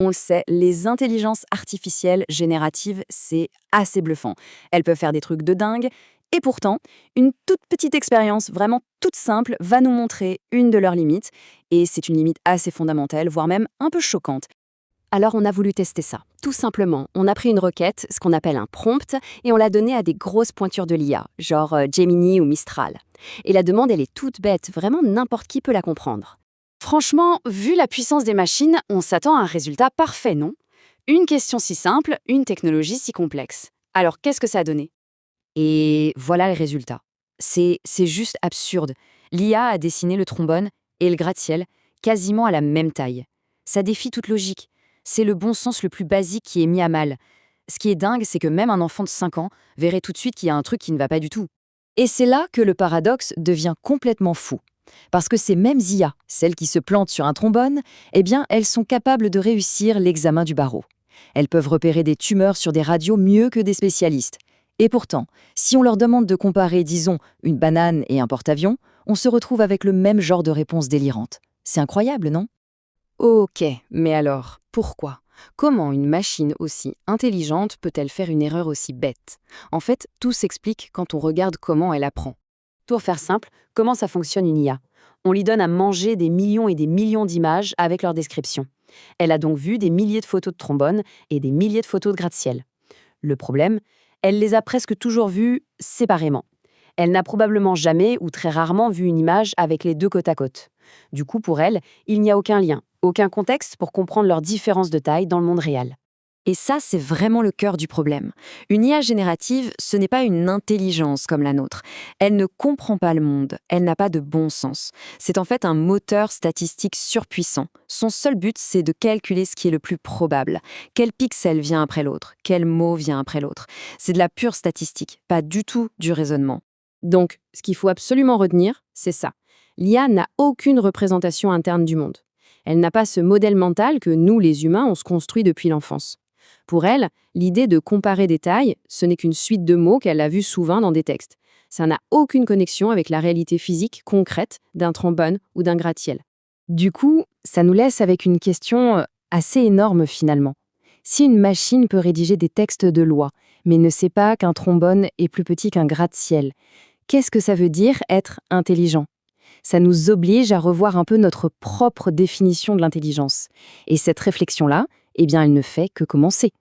On le sait, les intelligences artificielles génératives, c'est assez bluffant. Elles peuvent faire des trucs de dingue, et pourtant, une toute petite expérience vraiment toute simple va nous montrer une de leurs limites, et c'est une limite assez fondamentale, voire même un peu choquante. Alors on a voulu tester ça. Tout simplement, on a pris une requête, ce qu'on appelle un prompt, et on l'a donnée à des grosses pointures de l'IA, genre Gemini ou Mistral. Et la demande, elle est toute bête, vraiment n'importe qui peut la comprendre. Franchement, vu la puissance des machines, on s'attend à un résultat parfait, non? Une question si simple, une technologie si complexe. Alors qu'est-ce que ça a donné? Et voilà les résultats. C'est juste absurde. L'IA a dessiné le trombone et le gratte-ciel quasiment à la même taille. Ça défie toute logique. C'est le bon sens le plus basique qui est mis à mal. Ce qui est dingue, c'est que même un enfant de 5 ans verrait tout de suite qu'il y a un truc qui ne va pas du tout. Et c'est là que le paradoxe devient complètement fou. Parce que ces mêmes IA, celles qui se plantent sur un trombone, eh bien, elles sont capables de réussir l'examen du barreau. Elles peuvent repérer des tumeurs sur des radios mieux que des spécialistes. Et pourtant, si on leur demande de comparer, disons, une banane et un porte-avions, on se retrouve avec le même genre de réponse délirante. C'est incroyable, non? Ok, mais alors, pourquoi? Comment une machine aussi intelligente peut-elle faire une erreur aussi bête? En fait, tout s'explique quand on regarde comment elle apprend. Pour faire simple, comment ça fonctionne une IA? On lui donne à manger des millions et des millions d'images avec leur description. Elle a donc vu des milliers de photos de trombone et des milliers de photos de gratte-ciel. Le problème, elle les a presque toujours vues séparément. Elle n'a probablement jamais ou très rarement vu une image avec les deux côte à côte. Du coup, pour elle, il n'y a aucun lien, aucun contexte pour comprendre leurs différences de taille dans le monde réel. Et ça, c'est vraiment le cœur du problème. Une IA générative, ce n'est pas une intelligence comme la nôtre. Elle ne comprend pas le monde, elle n'a pas de bon sens. C'est en fait un moteur statistique surpuissant. Son seul but, c'est de calculer ce qui est le plus probable. Quel pixel vient après l'autre? Quel mot vient après l'autre? C'est de la pure statistique, pas du tout du raisonnement. Donc, ce qu'il faut absolument retenir, c'est ça. L'IA n'a aucune représentation interne du monde. Elle n'a pas ce modèle mental que nous, les humains, on se construit depuis l'enfance. Pour elle, l'idée de comparer des tailles, ce n'est qu'une suite de mots qu'elle a vus souvent dans des textes. Ça n'a aucune connexion avec la réalité physique concrète d'un trombone ou d'un gratte-ciel. Du coup, ça nous laisse avec une question assez énorme finalement. Si une machine peut rédiger des textes de loi, mais ne sait pas qu'un trombone est plus petit qu'un gratte-ciel, qu'est-ce que ça veut dire être intelligent? Ça nous oblige à revoir un peu notre propre définition de l'intelligence. Et cette réflexion-là, eh bien, elle ne fait que commencer.